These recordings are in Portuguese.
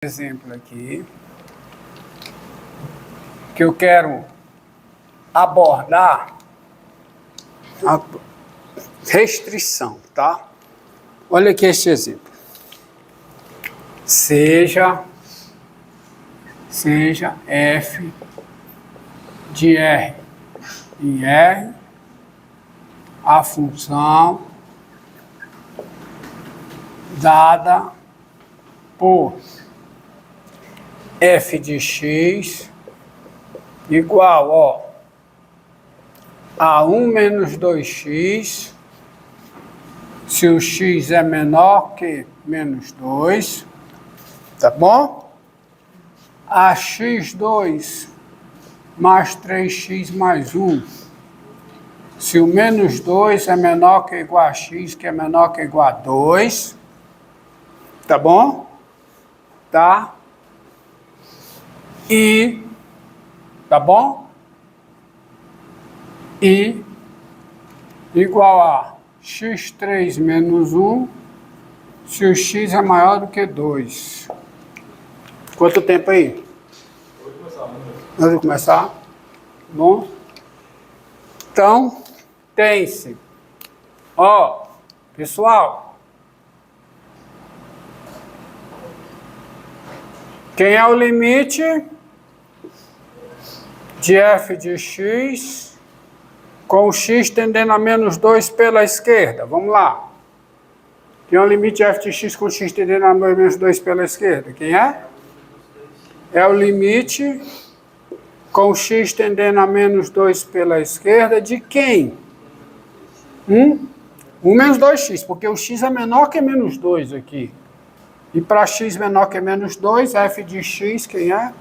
Exemplo aqui que eu quero abordar a restrição, tá? Olha aqui este exemplo. Seja f de R em R a função dada por f de x igual, ó, a 1 menos 2x, se o x é menor que menos 2, tá bom? A x2 mais 3x mais 1, se o menos 2 é menor que ou igual a x, que é menor que ou igual a 2, tá bom? Tá? E, tá bom? E igual a x3 menos 1, se o x é maior do que 2. Quanto tempo aí? Vamos começar? Bom? Então, tem-se. Ó, pessoal. Quem é o limite de f de x com o x tendendo a menos 2 pela esquerda? Vamos lá. Quem é o limite de f de x com x tendendo a menos 2 pela esquerda? Quem é? É o limite com x tendendo a menos 2 pela esquerda de quem? 1 menos 2x, porque o x é menor que menos 2 aqui. E para x menor que menos 2, f de x, quem é?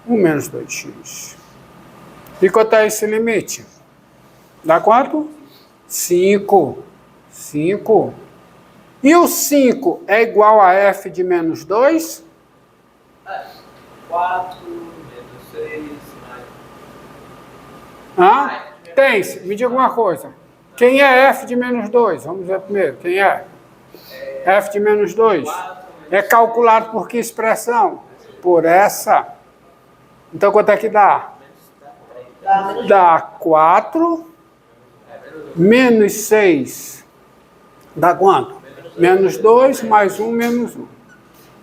1 menos 2x. E quanto é esse limite? Dá quanto? 5. 5. E o 5 é igual a f de menos 2? 4, menos 6, mais... Hã? Tem, me diga uma coisa. Quem é f de menos 2? Vamos ver primeiro. Quem é? F de menos 2. É calculado por que expressão? Por essa. Então, quanto é que dá? Dá 4 menos 6. Dá quanto? Menos 2 mais 1 menos 1.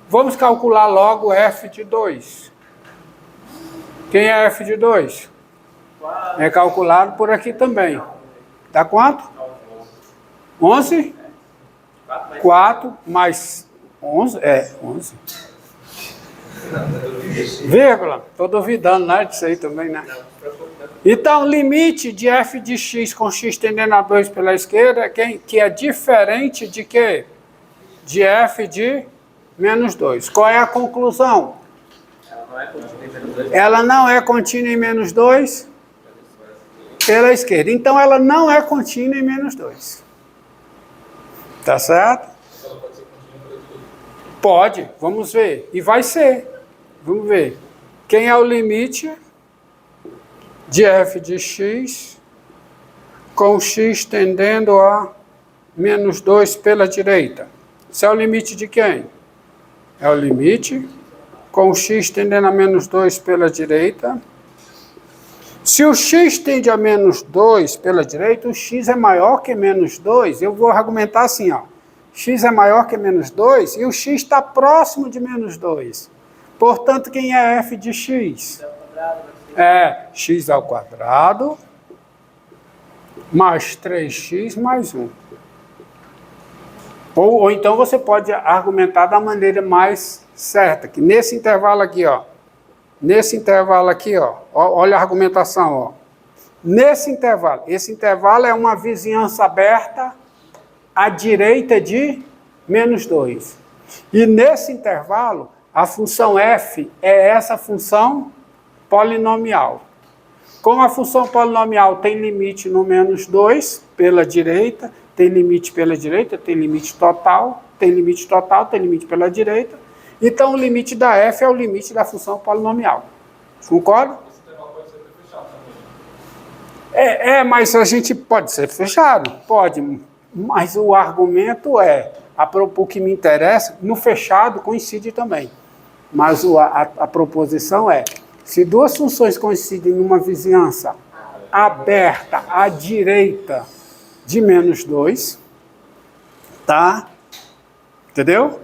Vamos calcular logo f de 2. Quem é f de 2? É calculado por aqui também. Dá quanto? 11? 4 mais 11? É, 11. Vírgula. Estou duvidando, né, disso aí também, né? Então, limite de f de x com x tendendo a 2 pela esquerda, que é diferente de quê? De f de menos 2. Qual é a conclusão? Ela não é contínua em menos 2 pela esquerda. Então, ela não é contínua em menos 2. Tá certo? Pode, vamos ver. E vai ser. Vamos ver. Quem é o limite de f de x com x tendendo a menos 2 pela direita? Isso é o limite de quem? É o limite com x tendendo a menos 2 pela direita. Se o x tende a menos 2 pela direita, o x é maior que menos 2. Eu vou argumentar assim, ó. X é maior que menos 2 e o x está próximo de menos 2. Portanto, quem é f de x? É x ao quadrado mais 3x mais 1. Ou então você pode argumentar da maneira mais certa, que nesse intervalo aqui, ó. Nesse intervalo aqui, ó. Olha a argumentação, ó. Nesse intervalo. Esse intervalo é uma vizinhança aberta à direita de menos 2. E nesse intervalo, a função f é essa função polinomial. Como a função polinomial tem limite no menos 2 pela direita, tem limite pela direita, tem limite total, tem limite total, tem limite pela direita. Então, o limite da f é o limite da função polinomial. Concorda? Mas a gente pode ser fechado? Pode. Mas o argumento é, o que me interessa, no fechado coincide também. Mas a proposição é, se duas funções coincidem numa vizinhança aberta à direita de menos 2, tá? Entendeu?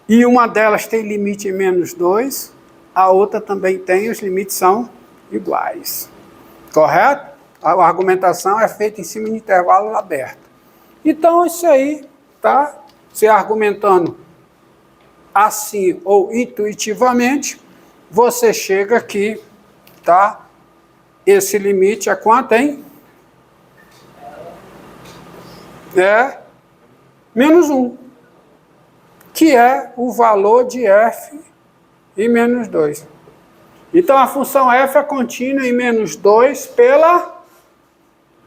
E uma delas tem limite em menos 2, a outra também tem, os limites são iguais. Correto? A argumentação é feita em cima de intervalo aberto. Então, isso aí, tá? Você argumentando assim ou intuitivamente, você chega aqui, tá? Esse limite é quanto, hein? É menos 1, que é o valor de f em menos 2. Então, a função f é contínua em menos 2 pela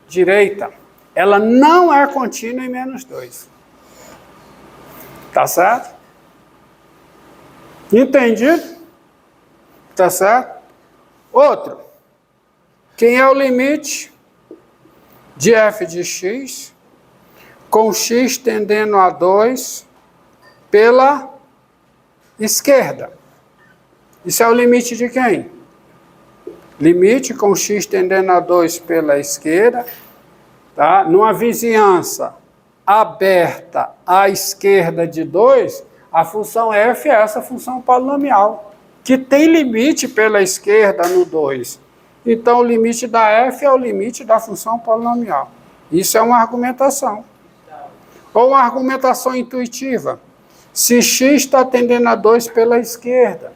direita. Ela não é contínua em menos 2. Tá certo? Entendido? Tá certo? Outro. Quem é o limite de f de x com x tendendo a 2 pela esquerda? Isso é o limite de quem? Limite com x tendendo a 2 pela esquerda, tá? Numa vizinhança aberta à esquerda de 2, a função f é essa função polinomial, que tem limite pela esquerda no 2. Então, o limite da f é o limite da função polinomial. Isso é uma argumentação. Ou uma argumentação intuitiva. Se x está tendendo a 2 pela esquerda,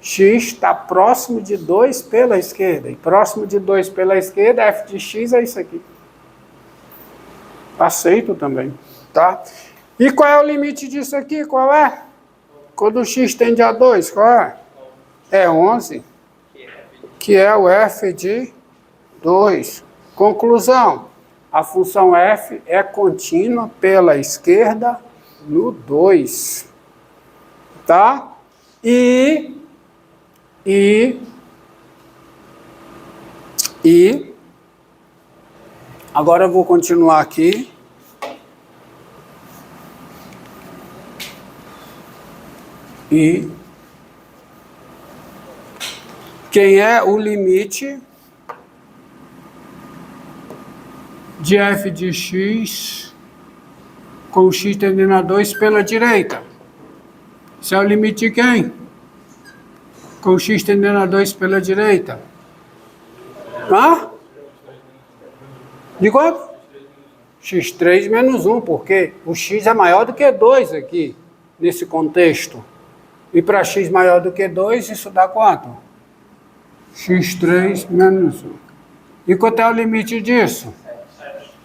x está próximo de 2 pela esquerda. E próximo de 2 pela esquerda, f de x é isso aqui. Aceito também, tá? E qual é o limite disso aqui? Qual é? Quando x tende a 2, qual é? É 11, que é o f de 2. Conclusão, a função f é contínua pela esquerda no 2. Tá? E agora eu vou continuar aqui. E quem é o limite de f de x com x tendendo a 2 pela direita? Isso é o limite de quem? Com x tendendo a 2 pela direita. Hã? De quanto? x3 menos 1, porque o x é maior do que 2 aqui, nesse contexto. E para x maior do que 2, isso dá quanto? x3 menos 1. E quanto é o limite disso?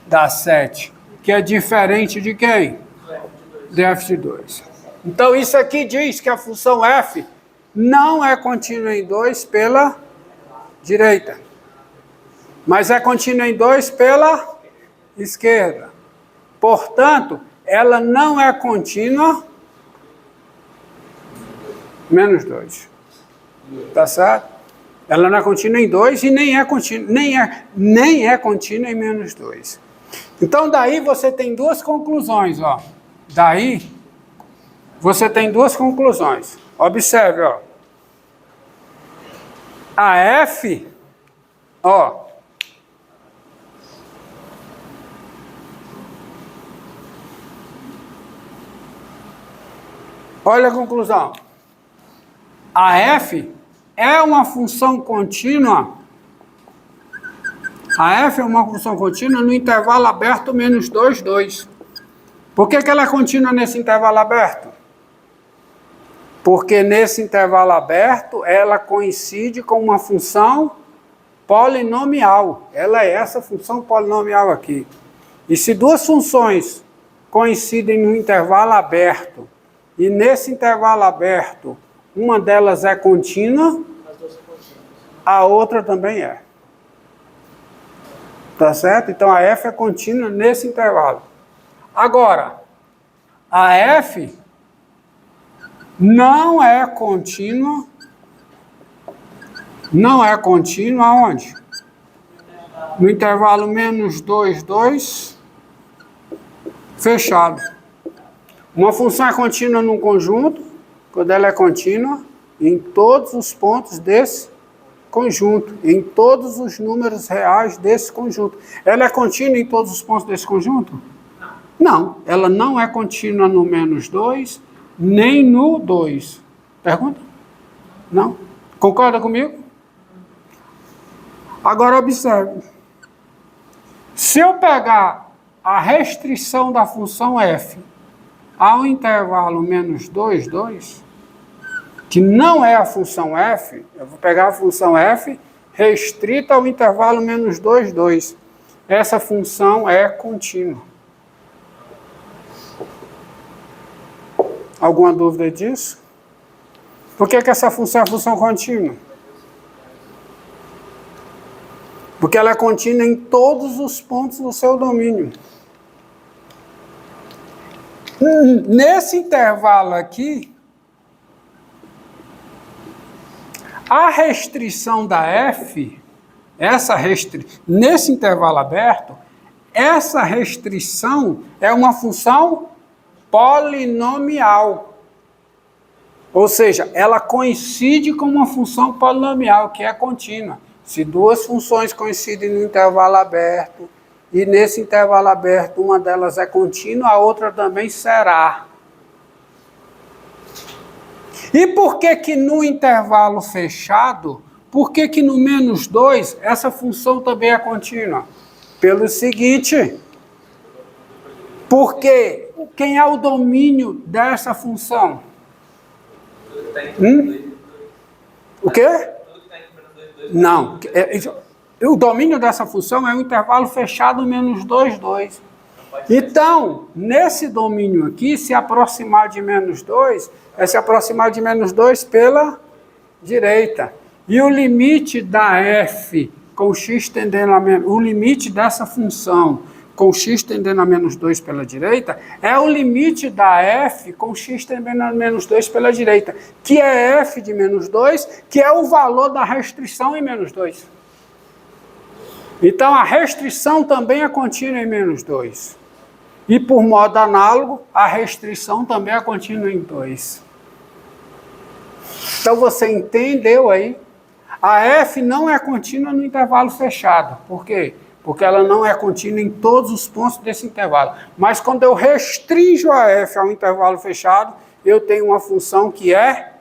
Dá 7. Que é diferente de quem? De f de 2. Então, isso aqui diz que a função f não é contínua em 2 pela direita, mas é contínua em 2 pela esquerda. Portanto, ela não é contínua menos 2. Tá certo? Ela não é contínua em 2 e nem é contínua em menos 2. Então, daí você tem duas conclusões, ó. Daí, você tem duas conclusões. Observe, ó. A f, ó. Olha a conclusão. A f é uma função contínua. A f é uma função contínua no intervalo aberto menos 2, 2. Por que ela é contínua nesse intervalo aberto? Porque nesse intervalo aberto ela coincide com uma função polinomial. Ela é essa função polinomial aqui. E se duas funções coincidem no intervalo aberto, e nesse intervalo aberto uma delas é contínua, a outra também é. Tá certo? Então a f é contínua nesse intervalo. Agora, a f não é contínua aonde? No intervalo menos 2, 2, fechado. Uma função é contínua num conjunto, quando ela é contínua em todos os pontos desse conjunto, em todos os números reais desse conjunto. Ela é contínua em todos os pontos desse conjunto? Não, ela não é contínua no -2, nem no 2. Pergunta? Não? Concorda comigo? Agora observe. Se eu pegar a restrição da função f ao intervalo -2, 2, que não é a função f, eu vou pegar a função f restrita ao intervalo -2, 2. Essa função é contínua. Alguma dúvida disso? Por que essa função é função contínua? Porque ela é contínua em todos os pontos do seu domínio. Nesse intervalo aqui, a restrição da f, nesse intervalo aberto, essa restrição é uma função polinomial. Ou seja, ela coincide com uma função polinomial, que é contínua. Se duas funções coincidem no intervalo aberto, e nesse intervalo aberto uma delas é contínua, a outra também será. E por que que no intervalo fechado, por que que no -2, essa função também é contínua? Pelo seguinte, porque quem é o domínio dessa função? O quê? Não. O domínio dessa função é o intervalo fechado -2, 2. Então, nesse domínio aqui, se aproximar de -2, é se aproximar de -2 pela direita. E o limite da f com x tendendo a menos... O limite dessa função com x tendendo a -2 pela direita é o limite da f com x tendendo a -2 pela direita, que é f de -2, que é o valor da restrição em -2. Então, a restrição também é contínua em -2. E, por modo análogo, a restrição também é contínua em 2. Então, você entendeu aí? A f não é contínua no intervalo fechado. Por quê? Porque ela não é contínua em todos os pontos desse intervalo. Mas, quando eu restringo a f ao intervalo fechado, eu tenho uma função que é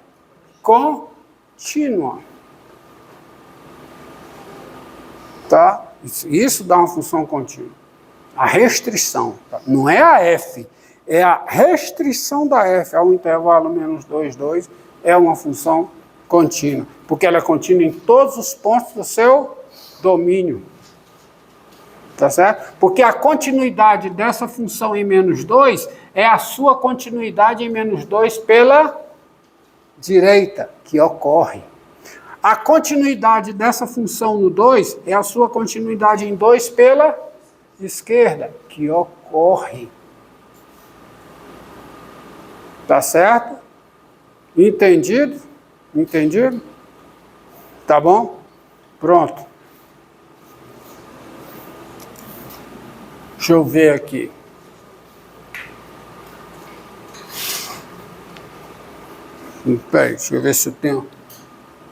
contínua. Tá? Isso dá uma função contínua. A restrição, tá? Não é a f, é a restrição da f ao intervalo -2, 2, é uma função contínua, porque ela é contínua em todos os pontos do seu domínio. Tá certo? Porque a continuidade dessa função em -2 é a sua continuidade em -2 pela direita, que ocorre. A continuidade dessa função no 2 é a sua continuidade em 2 pela esquerda, que ocorre. Tá certo? Entendido? Entendido? Tá bom? Pronto. Deixa eu ver aqui. Peraí, deixa eu ver se eu tenho...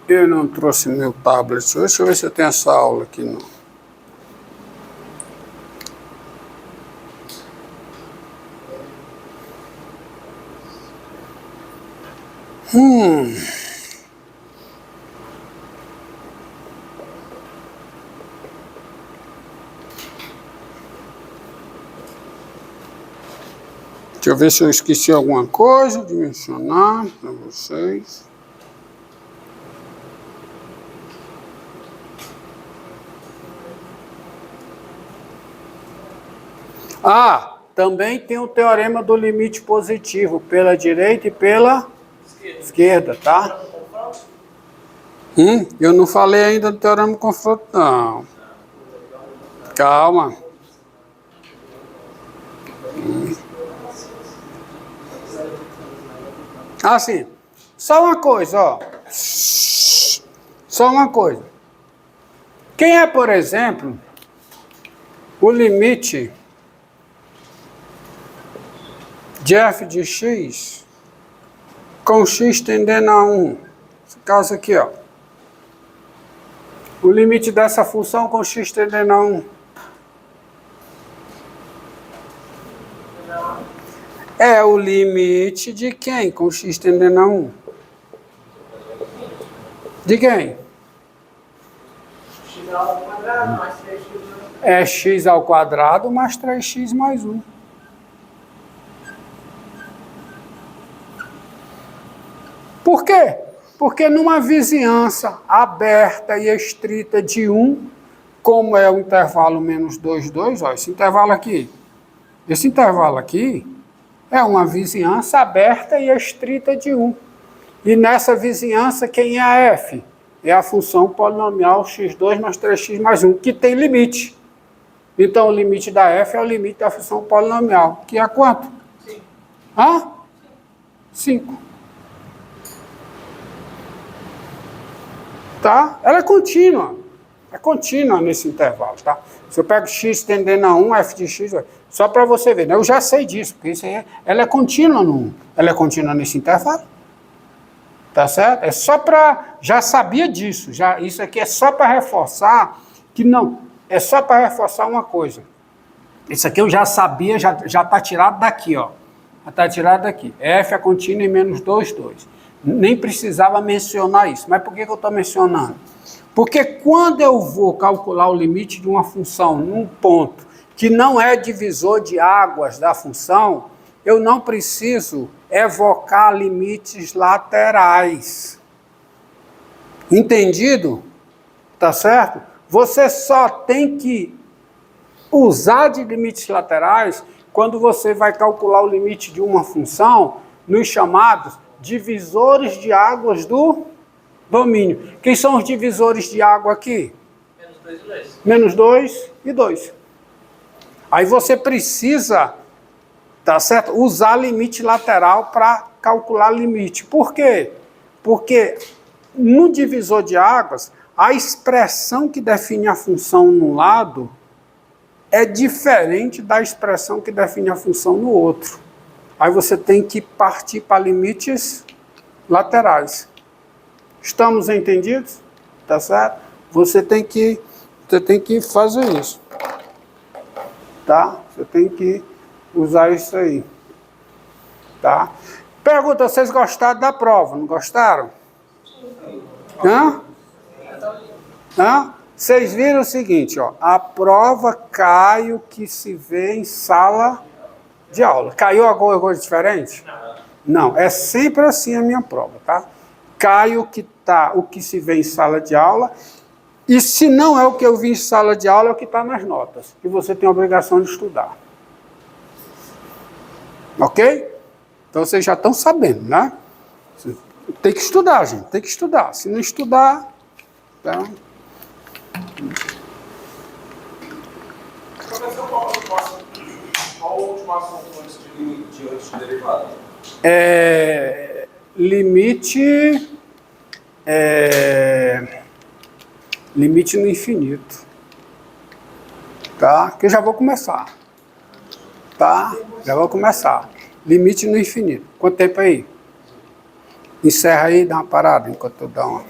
Eu não trouxe meu tablet. Deixa eu ver se eu tenho essa aula aqui. Não. Deixa eu ver se eu esqueci alguma coisa de mencionar para vocês. Ah, também tem o teorema do limite positivo, pela direita e pela esquerda, tá? Eu não falei ainda do teorema do confronto, não. Calma. Ah, sim. Só uma coisa, ó. Só uma coisa. Quem é, por exemplo, o limite de f de x com x tendendo a 1. Esse caso aqui, ó. O limite dessa função com x tendendo a 1. É o limite de quem com x tendendo a 1? De quem? X ao quadrado mais 3x. É x ao quadrado mais 3x mais 1. Por quê? Porque numa vizinhança aberta e estrita de 1, como é o intervalo menos 2, 2, ó, esse intervalo aqui é uma vizinhança aberta e estrita de 1. E nessa vizinhança, quem é a f? É a função polinomial x2 mais 3x mais 1, que tem limite. Então, o limite da f é o limite da função polinomial, que é quanto? 5. Hã? 5. Tá? Ela é contínua nesse intervalo, tá? Se eu pego x tendendo a 1, f de x, só para você ver, né? Eu já sei disso, porque isso aí, ela é contínua ela é contínua nesse intervalo, tá certo? É só para, já sabia disso, isso aqui é só para reforçar que não, é só para reforçar uma coisa. Isso aqui eu já sabia, já está tirado daqui, ó. Já está tirado daqui. F é contínua em menos 2, 2. Nem precisava mencionar isso. Mas por que eu estou mencionando? Porque quando eu vou calcular o limite de uma função num ponto que não é divisor de águas da função, eu não preciso evocar limites laterais. Entendido? Tá certo? Você só tem que usar de limites laterais quando você vai calcular o limite de uma função nos chamados divisores de águas do domínio. Quem são os divisores de água aqui? Menos 2 e 2. Menos 2 e 2. Aí você precisa, tá certo? Usar limite lateral para calcular limite. Por quê? Porque no divisor de águas, a expressão que define a função no lado é diferente da expressão que define a função no outro. Aí você tem que partir para limites laterais. Estamos entendidos? Tá certo? Você tem que fazer isso. Tá? Você tem que usar isso aí. Tá? Pergunta, vocês gostaram da prova? Não gostaram? Hã? Hã? Vocês viram o seguinte, ó, a prova cai o que se vê em sala de aula. Caiu alguma coisa diferente? Não, é sempre assim a minha prova, tá? Cai o que se vê em sala de aula, e se não é o que eu vi em sala de aula, é o que está nas notas, que você tem a obrigação de estudar. Ok? Então vocês já estão sabendo, né? Tem que estudar, gente, tem que estudar. Se não estudar, tá? Professor, qual a última ação antes de derivada? Limite no infinito. Tá? Que eu já vou começar. Tá? Já vou começar. Limite no infinito. Quanto tempo aí? Encerra aí, dá uma parada enquanto eu dou uma...